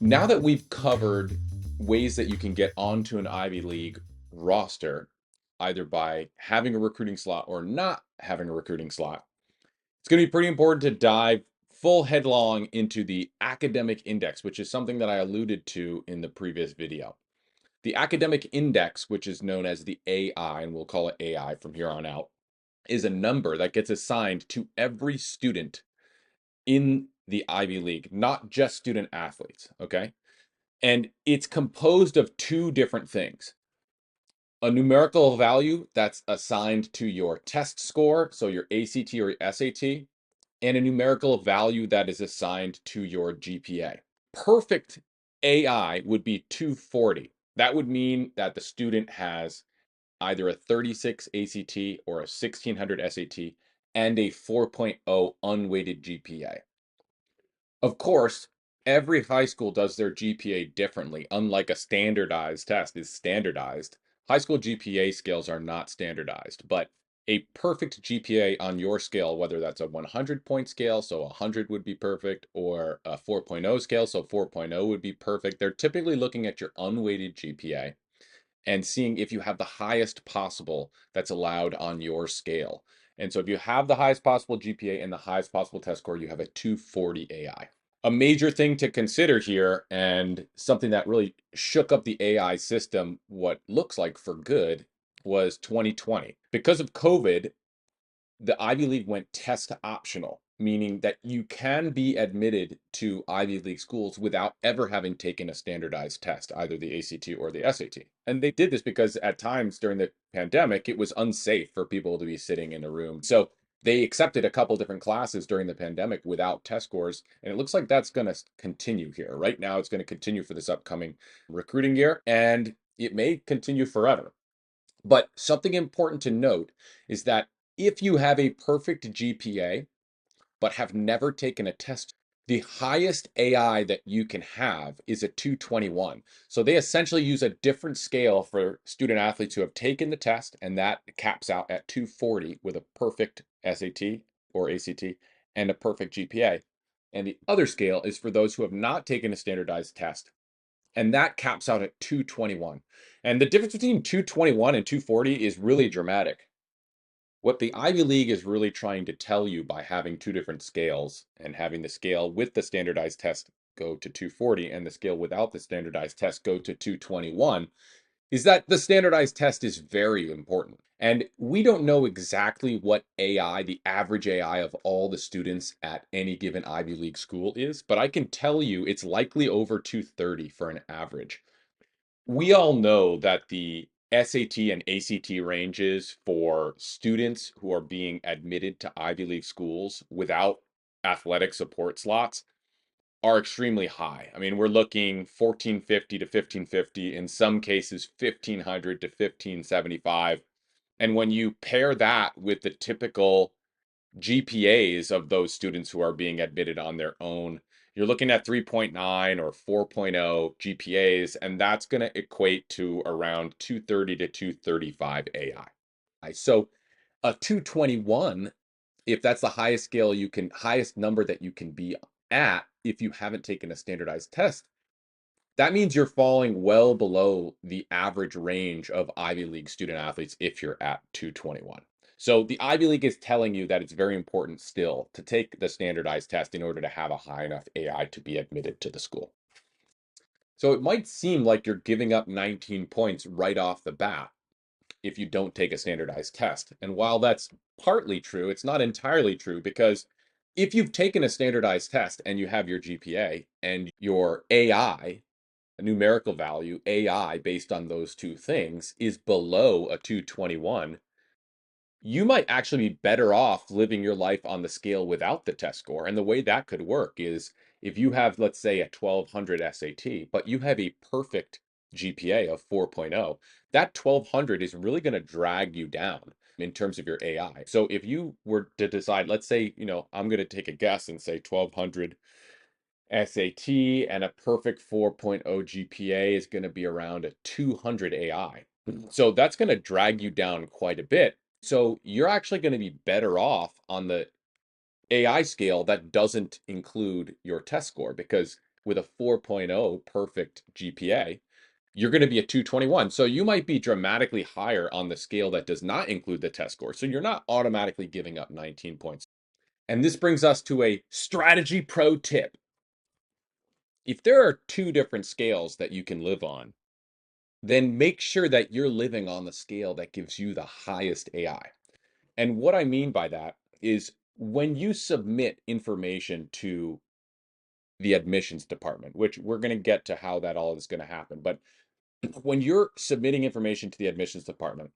Now that we've covered ways that you can get onto an Ivy League roster, either by having a recruiting slot or not having a recruiting slot, it's going to be pretty important to dive full headlong into the academic index, which is something that I alluded to in the previous video. The academic index, which is known as the AI, and we'll call it AI from here on out, is a number that gets assigned to every student in the Ivy League, not just student athletes, okay? And it's composed of two different things. A numerical value that's assigned to your test score, so your ACT or your SAT, and a numerical value that is assigned to your GPA. Perfect AI would be 240. That would mean that the student has either a 36 ACT or a 1600 SAT and a 4.0 unweighted GPA. Of course, every high school does their GPA differently. Unlike a standardized test is standardized, high school GPA scales are not standardized, but a perfect GPA on your scale, whether that's a 100-point scale, so 100 would be perfect, or a 4.0 scale, so 4.0 would be perfect. They're typically looking at your unweighted GPA and seeing if you have the highest possible that's allowed on your scale. And so if you have the highest possible GPA and the highest possible test score, you have a 240 AI. A major thing to consider here, and something that really shook up the AI system, what looks like for good, was 2020. Because of COVID, the Ivy League went test optional, meaning that you can be admitted to Ivy League schools without ever having taken a standardized test, either the ACT or the SAT. And they did this because at times during the pandemic, it was unsafe for people to be sitting in a room. So they accepted a couple different classes during the pandemic without test scores. And it looks like that's going to continue here. Right now, it's going to continue for this upcoming recruiting year, and it may continue forever. But something important to note is that if you have a perfect GPA, but have never taken a test, the highest AI that you can have is a 221. So they essentially use a different scale for student athletes who have taken the test, and that caps out at 240 with a perfect SAT or ACT and a perfect GPA. And the other scale is for those who have not taken a standardized test, and that caps out at 221. And the difference between 221 and 240 is really dramatic. What the Ivy League is really trying to tell you by having two different scales and having the scale with the standardized test go to 240 and the scale without the standardized test go to 221 is that the standardized test is very important. And we don't know exactly what AI, the average AI of all the students at any given Ivy League school is, but I can tell you it's likely over 230 for an average. We all know that the SAT and ACT ranges for students who are being admitted to Ivy League schools without athletic support slots are extremely high. I mean, we're looking 1450 to 1550, in some cases 1500 to 1575. And when you pair that with the typical GPAs of those students who are being admitted on their own, you're looking at 3.9 or 4.0 GPAs, and that's going to equate to around 230 to 235 AI. So a 221, if that's the highest scale you can, highest number that you can be at if you haven't taken a standardized test, that means you're falling well below the average range of Ivy League student athletes if you're at 221. So the Ivy League is telling you that it's very important still to take the standardized test in order to have a high enough AI to be admitted to the school. So it might seem like you're giving up 19 points right off the bat if you don't take a standardized test. And while that's partly true, it's not entirely true, because if you've taken a standardized test and you have your GPA and your AI, a numerical value, AI based on those two things, is below a 221, you might actually be better off living your life on the scale without the test score. And the way that could work is if you have, let's say, a 1200 SAT, but you have a perfect GPA of 4.0, that 1200 is really going to drag you down in terms of your AI. So if you were to decide, let's say, I'm going to take a guess and say 1200 SAT and a perfect 4.0 GPA is going to be around a 200 AI. So that's going to drag you down quite a bit. So you're actually going to be better off on the AI scale that doesn't include your test score, because with a 4.0 perfect GPA, you're going to be a 221. So you might be dramatically higher on the scale that does not include the test score. So you're not automatically giving up 19 points. And this brings us to a strategy pro tip. If there are two different scales that you can live on, then make sure that you're living on the scale that gives you the highest AI. And what I mean by that is when you submit information to the admissions department, which we're going to get to how that all is going to happen. But when you're submitting information to the admissions department,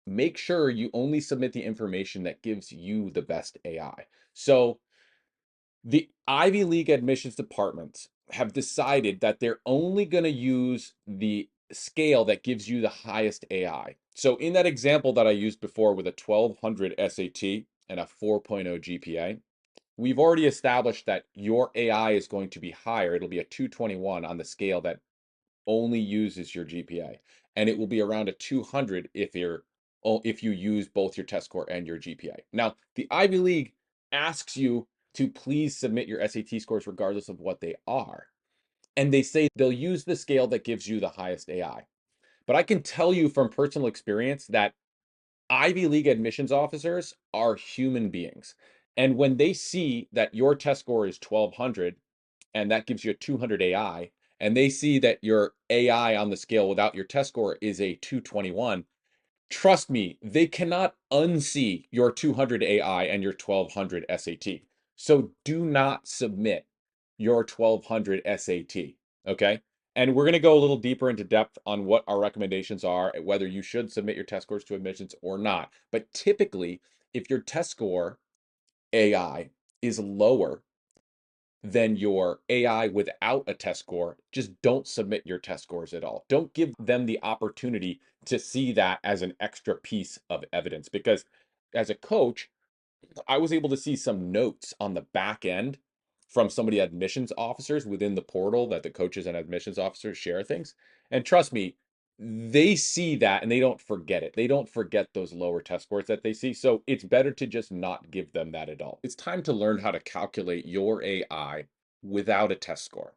make sure you only submit the information that gives you the best AI. So the Ivy League admissions departments have decided that they're only going to use the scale that gives you the highest AI. So in that example that I used before with a 1200 SAT and a 4.0 GPA, we've already established that your AI is going to be higher. It'll be a 221 on the scale that only uses your GPA, and it will be around a 200 if you use both your test score and your GPA. Now, the Ivy League asks you to please submit your SAT scores regardless of what they are. And they say they'll use the scale that gives you the highest AI. But I can tell you from personal experience that Ivy League admissions officers are human beings. And when they see that your test score is 1200 and that gives you a 200 AI, and they see that your AI on the scale without your test score is a 221, trust me, they cannot unsee your 200 AI and your 1200 SAT. So do not submit your 1200 SAT, okay? And we're going to go a little deeper into depth on what our recommendations are, whether you should submit your test scores to admissions or not. But typically, if your test score AI is lower than your AI without a test score, just don't submit your test scores at all. Don't give them the opportunity to see that as an extra piece of evidence. Because as a coach, I was able to see some notes on the back end from some of the admissions officers within the portal that the coaches and admissions officers share things. And trust me, they see that and they don't forget it. They don't forget those lower test scores that they see. So it's better to just not give them that at all. It's time to learn how to calculate your AI without a test score.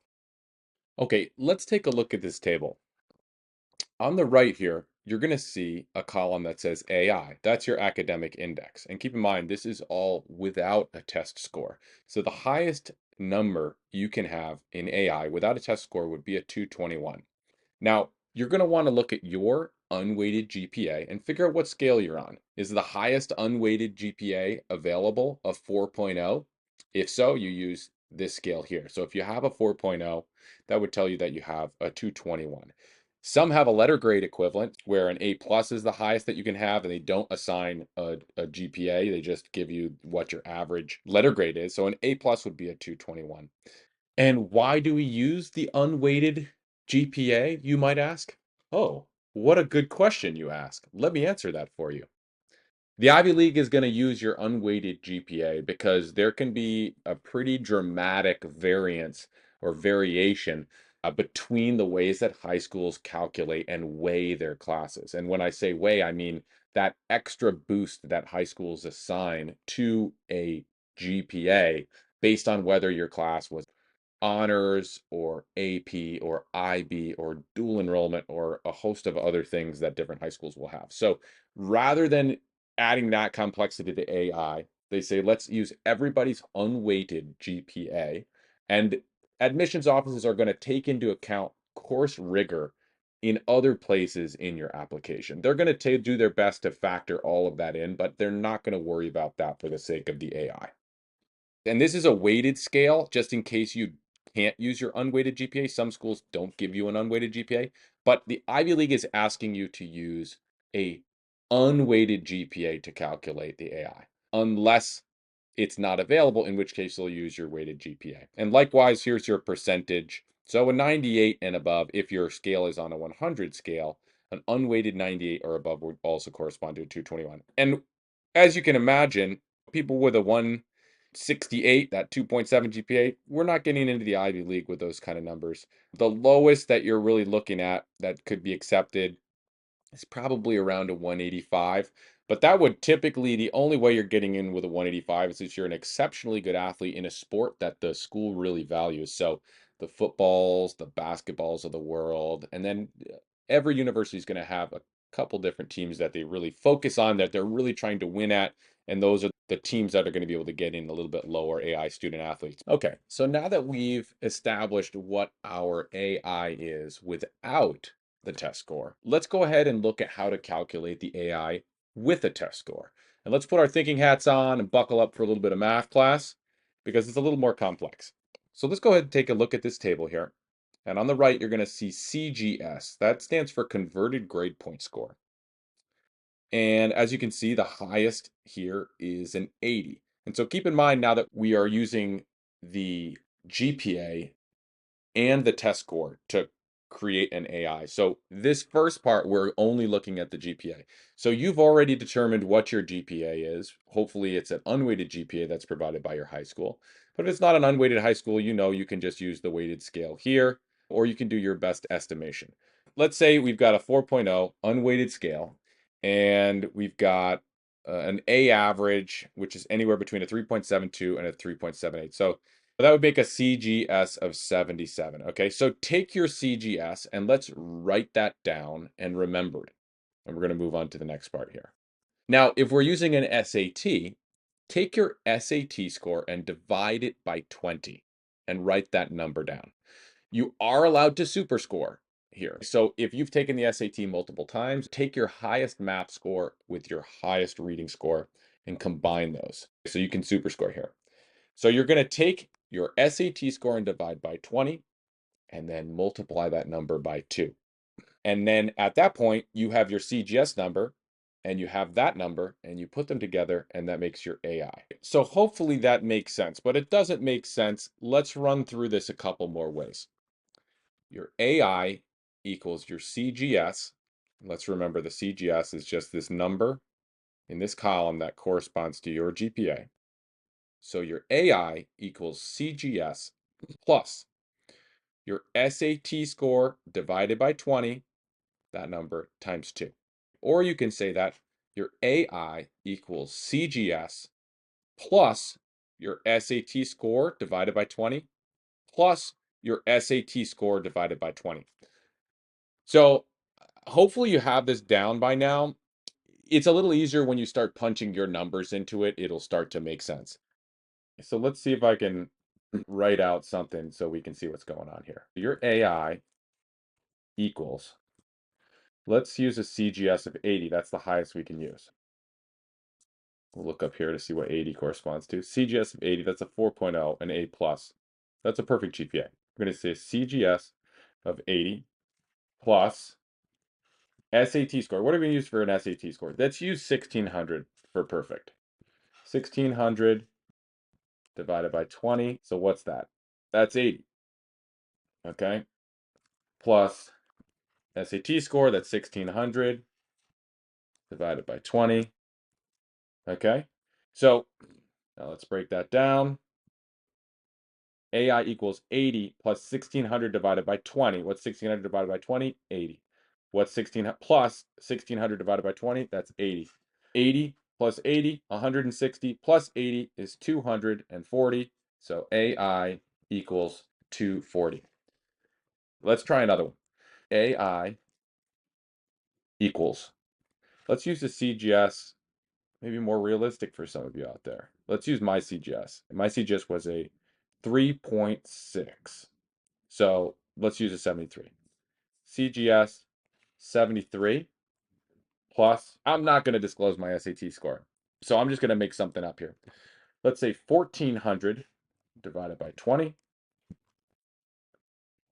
Okay, let's take a look at this table. On the right here, you're going to see a column that says AI. That's your academic index. And keep in mind, this is all without a test score. So the highest number you can have in AI without a test score would be a 221. Now, you're going to want to look at your unweighted GPA and figure out what scale you're on. Is the highest unweighted GPA available a 4.0? If so, you use this scale here. So if you have a 4.0, that would tell you that you have a 221. Some have a letter grade equivalent where an A plus is the highest that you can have, and they don't assign a GPA. They just give you what your average letter grade is. So an A plus would be a 221. And why do we use the unweighted GPA, you might ask? Oh, what a good question you ask. Let me answer that for you. The Ivy League is going to use your unweighted GPA because there can be a pretty dramatic variance or variation between the ways that high schools calculate and weigh their classes. And when I say weigh, I mean that extra boost that high schools assign to a GPA based on whether your class was honors or AP or IB or dual enrollment or a host of other things that different high schools will have. So rather than adding that complexity to AI, they say let's use everybody's unweighted GPA. And admissions offices are going to take into account course rigor in other places in your application. They're going to do their best to factor all of that in, but they're not going to worry about that for the sake of the AI. And this is a weighted scale, just in case you can't use your unweighted GPA. Some schools don't give you an unweighted GPA, but the Ivy League is asking you to use a unweighted GPA to calculate the AI, unless it's not available, in which case you'll use your weighted GPA. And likewise, here's your percentage. So a 98 and above, if your scale is on a 100 scale, an unweighted 98 or above would also correspond to a 221. And as you can imagine, people with a 168, that 2.7 GPA, we're not getting into the Ivy League with those kind of numbers. The lowest that you're really looking at that could be accepted is probably around a 185. But that would typically, the only way you're getting in with a 185 is if you're an exceptionally good athlete in a sport that the school really values. So the footballs, the basketballs of the world, and then every university is going to have a couple different teams that they really focus on, that they're really trying to win at. And those are the teams that are going to be able to get in a little bit lower AI student athletes. Okay, so now that we've established what our AI is without the test score, let's go ahead and look at how to calculate the AI with a test score. And let's put our thinking hats on and buckle up for a little bit of math class because it's a little more complex. So let's go ahead and take a look at this table here. And on the right, you're going to see CGS. That stands for Converted Grade Point Score. And as you can see, the highest here is an 80. And so keep in mind now that we are using the GPA and the test score to create an AI. So this first part, we're only looking at the GPA. So you've already determined what your GPA is. Hopefully it's an unweighted GPA that's provided by your high school. But if it's not an unweighted high school, you know you can just use the weighted scale here, or you can do your best estimation. Let's say we've got a 4.0 unweighted scale, and we've got an A average, which is anywhere between a 3.72 and a 3.78. So that would make a CGS of 77. Okay, so take your CGS and let's write that down and remember it. And we're going to move on to the next part here. Now, if we're using an SAT, take your SAT score and divide it by 20 and write that number down. You are allowed to superscore here. So if you've taken the SAT multiple times, take your highest math score with your highest reading score and combine those. So you can superscore here. So you're going to take your SAT score and divide by 20 and then multiply that number by 2. And then at that point, you have your CGS number and you have that number and you put them together and that makes your AI. So hopefully that makes sense, but it doesn't make sense. Let's run through this a couple more ways. Your AI equals your CGS. Let's remember the CGS is just this number in this column that corresponds to your GPA. So your AI equals CGS plus your SAT score divided by 20, that number times 2. Or you can say that your AI equals CGS plus your SAT score divided by 20 plus your SAT score divided by 20. So hopefully you have this down by now. It's a little easier when you start punching your numbers into it. It'll start to make sense. So let's see if I can write out something so we can see what's going on here. Your AI equals, let's use a CGS of 80. That's the highest we can use. We'll look up here to see what 80 corresponds to. CGS of 80, that's a 4.0, an A+. That's a perfect GPA. We're going to say CGS of 80 plus SAT score. What are we going to use for an SAT score? Let's use 1600 for perfect. 1600 divided by 20. So what's that? That's 80. Okay. Plus SAT score, that's 1600 divided by 20. Okay. So now let's break that down. AI equals 80 plus 1600 divided by 20. What's 1600 divided by 20? 80. What's 1600 plus 1600 divided by 20? That's 80. 80 plus 80, 160 plus 80 is 240. So AI equals 240. Let's try another one. AI equals. Let's use the CGS, maybe more realistic for some of you out there. Let's use my CGS. My CGS was a 3.6. So let's use a 73. CGS 73 plus, I'm not going to disclose my SAT score. So I'm just going to make something up here. Let's say 1400 divided by 20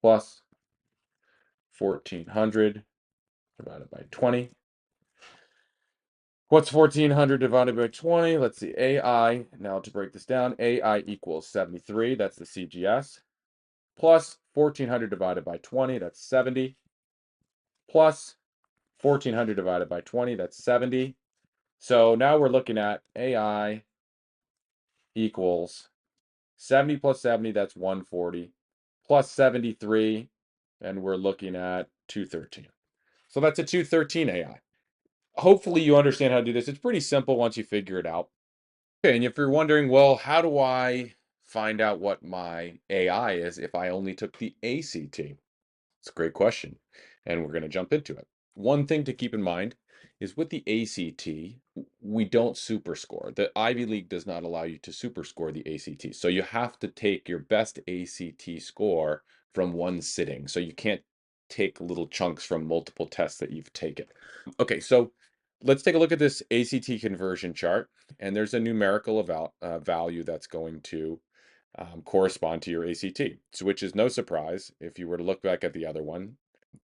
plus 1400 divided by 20. What's 1400 divided by 20? Let's see, AI, now to break this down, AI equals 73, that's the CGS, plus 1400 divided by 20, that's 70, plus 1400 divided by 20, that's 70. So now we're looking at AI equals 70 plus 70, that's 140, plus 73, and we're looking at 213. So that's a 213 AI. hopefully you understand how to do this. It's pretty simple once you figure it out. Okay, and if you're wondering, well, how do I find out what my AI is if I only took the ACT? It's a great question, and we're going to jump into it. One thing to keep in mind is with the ACT, we don't super score. The Ivy League does not allow you to super score the ACT. So you have to take your best ACT score from one sitting. So you can't take little chunks from multiple tests that you've taken. Okay, so let's take a look at this ACT conversion chart, and there's a numerical value that's going to correspond to your ACT. So, which is no surprise if you were to look back at the other one,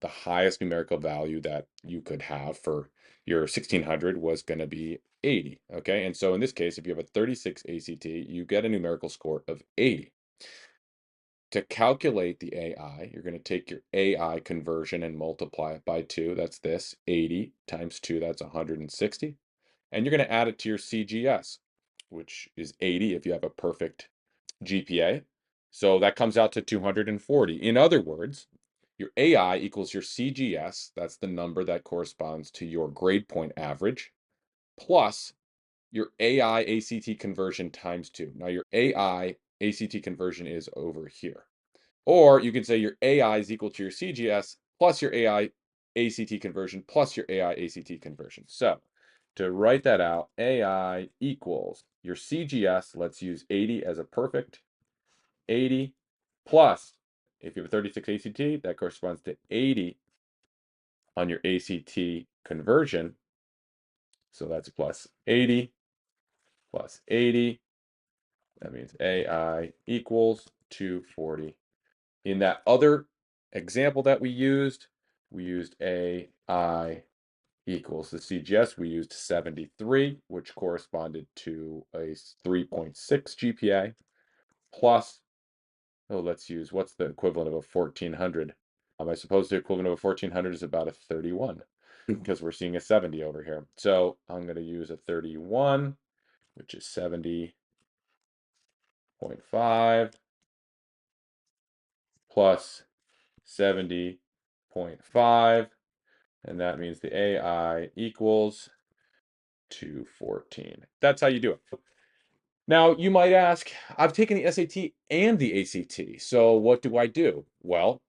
the highest numerical value that you could have for your 1600 was going to be 80. Okay, and so in this case, if you have a 36 ACT, you get a numerical score of 80. To calculate the AI, you're going to take your AI conversion and multiply it by 2. That's this. 80 times 2, that's 160. And you're going to add it to your CGS, which is 80 if you have a perfect GPA. So that comes out to 240. In other words, your AI equals your CGS, that's the number that corresponds to your grade point average, plus your AI ACT conversion times 2. Now, your AI ACT conversion is over here. Or you can say your AI is equal to your CGS plus your AI ACT conversion plus your AI ACT conversion. So to write that out, AI equals your CGS, let's use 80 as a perfect, 80 plus, if you have a 36 ACT, that corresponds to 80 on your ACT conversion. So that's plus 80 plus 80. That means AI equals 240. In that other example that we used AI equals the CGS. We used 73, which corresponded to a 3.6 GPA, plus, oh, let's use, what's the equivalent of a 1400? I suppose the equivalent of a 1400 is about a 31, because we're seeing a 70 over here. So I'm going to use a 31, which is 70.5 plus 70.5, and that means the AI equals 214. That's how you do it. Now, you might ask, I've taken the SAT and the ACT, so what do I do? Well,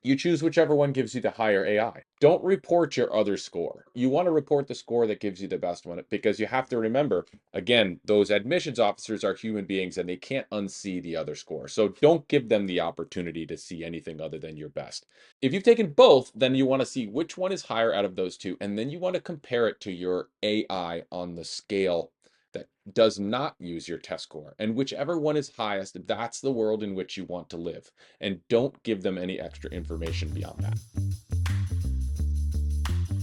you choose whichever one gives you the higher AI. Don't report your other score. You want to report the score that gives you the best one, because you have to remember, again, those admissions officers are human beings and they can't unsee the other score. So don't give them the opportunity to see anything other than your best. If you've taken both, then you want to see which one is higher out of those two, and then you want to compare it to your AI on the scale that does not use your test score. And whichever one is highest, that's the world in which you want to live. And don't give them any extra information beyond that.